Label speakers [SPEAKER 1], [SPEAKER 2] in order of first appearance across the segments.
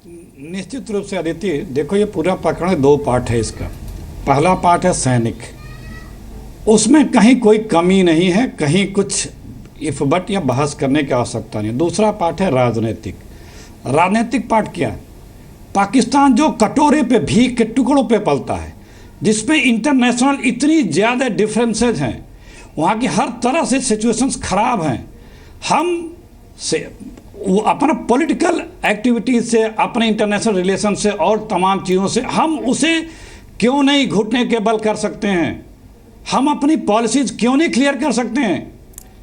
[SPEAKER 1] निश्चित रूप से अदिति, देखो ये पूरा प्रकरण दो पार्ट है इसका। पहला पार्ट है सैनिक, उसमें कहीं कोई कमी नहीं है, कहीं कुछ इफ बट या बहस करने की आवश्यकता नहीं। दूसरा पार्ट है राजनीतिक। राजनीतिक पार्ट क्या है? पाकिस्तान जो कटोरे पे भीख के टुकड़ों पे पलता है, जिसमें इंटरनेशनल इतनी ज़्यादा डिफरेंसेज हैं, वहाँ की हर तरह से सिचुएशंस खराब हैं। हम से वो अपना पॉलिटिकल एक्टिविटीज से, अपने इंटरनेशनल रिलेशन से और तमाम चीज़ों से हम उसे क्यों नहीं घुटने के बल कर सकते हैं? हम अपनी पॉलिसीज क्यों नहीं क्लियर कर सकते हैं?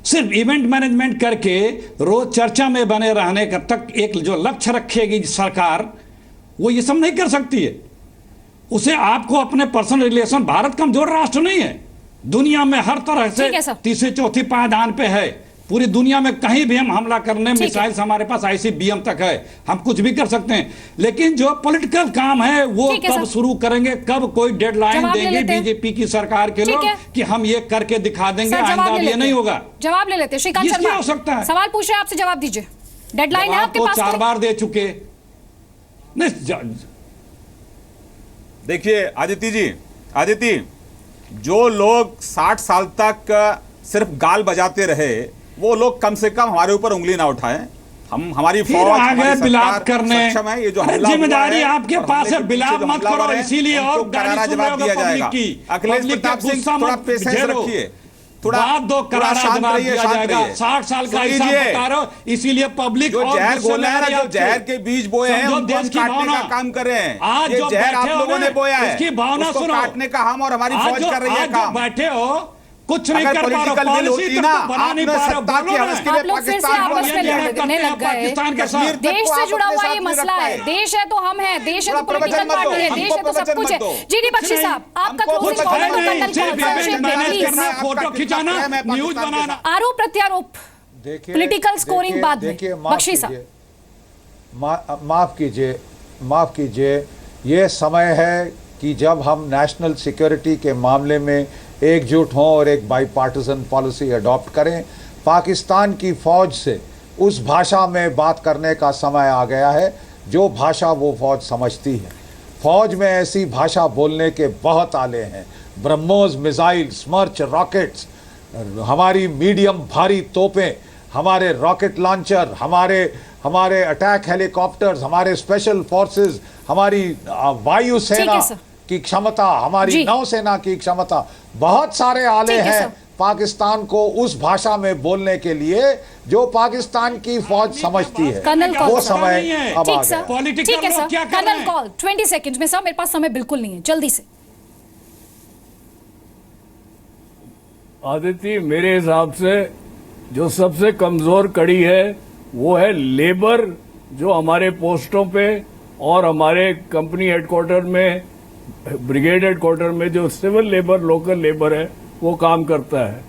[SPEAKER 1] सिर्फ इवेंट मैनेजमेंट करके रोज चर्चा में बने रहने का तक एक जो लक्ष्य रखेगी सरकार, वो ये सब नहीं कर सकती है। उसे आपको अपने पर्सनल रिलेशन, भारत कमजोर राष्ट्र नहीं है, दुनिया में हर तरह से तीसरी चौथी पायदान पे है। पूरी दुनिया में कहीं भी हम हमला करने, मिसाइल हमारे पास ICBM तक है, हम कुछ भी कर सकते हैं। लेकिन जो पॉलिटिकल काम है वो कब शुरू करेंगे, कब कोई डेडलाइन देंगे बीजेपी की सरकार के लोग कि हम ये करके दिखा देंगे, आइंदा ये नहीं होगा।
[SPEAKER 2] जवाब ले लेते श्रीकांत शर्मा,
[SPEAKER 1] हो सकता है।
[SPEAKER 2] सवाल पूछ रहे हैं आपसे, जवाब दीजिए। डेडलाइन है आपके पास?
[SPEAKER 1] 4 बार दे चुके।
[SPEAKER 3] देखिए आदिति, जो लोग 60 साल तक सिर्फ गाल बजाते रहे, वो लोग कम से कम हमारे ऊपर उंगली ना उठाएं। हमारी फौज, हमारी
[SPEAKER 1] बिलाप करने
[SPEAKER 3] सक्षम है। ये जो
[SPEAKER 1] जिम्मेदारी आपके पास है, बिलाप मत करो, इसीलिए और
[SPEAKER 3] करारा जवाब दिया जाएगा। अखिलेश प्रताप सिंह, थोड़ा पेशेंस रखिए, थोड़ा शांत रहिए, शांत रहिए।
[SPEAKER 1] 60 साल का हिसाब बता रहे हो, इसीलिए पब्लिक
[SPEAKER 3] जो जहर बोला है, जो जहर के बीज बोए हैं, उनको हम काटने का काम कर रहे हैं।
[SPEAKER 1] आज
[SPEAKER 3] ये जहर आप लोगों ने बोया है,
[SPEAKER 1] इसकी भावना सुनो।
[SPEAKER 3] काटने का हम और हमारी फौज कर रही है काम।
[SPEAKER 1] बैठे हो, कुछ नहीं कर पा रहे, पॉलिसी तक तो बना नहीं पा रहे।
[SPEAKER 2] आप लोग फिर से आपस में लड़ने लग गए। देश से जुड़ा हुआ ये मसला है। देश है तो हम हैं, देश है तो पॉलिटिकल पार्टी है, देश है तो सब कुछ है। जीडी बख्शी साहब, आपका क्लोजिंग कमेंट,
[SPEAKER 1] फोटो खिंचाना, न्यूज बनाना,
[SPEAKER 2] आरोप प्रत्यारोप, पॉलिटिकल स्कोरिंग बाद में। बख्शी साहब,
[SPEAKER 4] माफ कीजिए, ये समय है कि जब हम नेशनल सिक्योरिटी के मामले में एकजुट हों और एक बाईपार्टिसन पॉलिसी अडॉप्ट करें। पाकिस्तान की फौज से उस भाषा में बात करने का समय आ गया है जो भाषा वो फौज समझती है। फौज में ऐसी भाषा बोलने के बहुत आले हैं। ब्रह्मोस मिसाइल, स्मर्च रॉकेट्स, हमारी मीडियम भारी तोपें, हमारे रॉकेट लॉन्चर, हमारे अटैक हेलीकॉप्टर्स, हमारे स्पेशल फोर्सेस, हमारी वायुसेना की क्षमता, हमारी नौसेना की क्षमता, बहुत सारे आले हैं पाकिस्तान को उस भाषा में बोलने के लिए जो पाकिस्तान की फौज समझती है। वो समय अब आ गया।
[SPEAKER 2] ठीक है सर, कर्नल कॉल 20 सेकंड्स में। सर मेरे पास समय बिल्कुल नहीं है, जल्दी से।
[SPEAKER 5] आदिति, मेरे हिसाब से जो सबसे कमजोर कड़ी है वो है लेबर, जो हमारे पोस्टों पे और हमारे कंपनी हेडक्वार्टर में, ब्रिगेड हेडक्वार्टर में जो सिविल लेबर, लोकल लेबर है, वो काम करता है,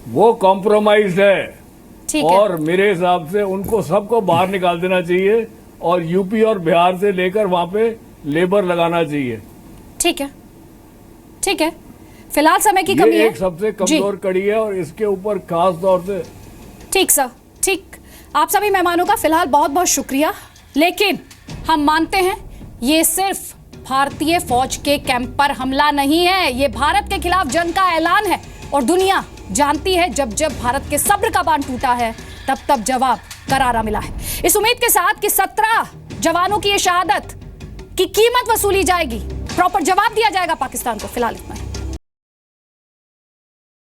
[SPEAKER 5] वो कॉम्प्रोमाइज है। और मेरे हिसाब से उनको सबको बाहर निकाल देना चाहिए और यूपी और बिहार से लेकर वहां पे लेबर लगाना चाहिए।
[SPEAKER 2] ठीक है, फिलहाल समय की कमी है।
[SPEAKER 5] एक सबसे कमजोर कड़ी है और इसके ऊपर खास तौर से।
[SPEAKER 2] ठीक सर, ठीक। आप सभी मेहमानों का फिलहाल बहुत बहुत शुक्रिया। लेकिन हम मानते हैं ये सिर्फ भारतीय फौज के कैंप पर हमला नहीं है, ये भारत के खिलाफ जंग का ऐलान है। और दुनिया जानती है जब जब भारत के सब्र का बांध टूटा है तब तब जवाब करारा मिला है। इस उम्मीद के साथ कि 17 जवानों की ये शहादत की कीमत वसूली जाएगी, प्रॉपर जवाब दिया जाएगा पाकिस्तान को। फिलहाल इतना ही।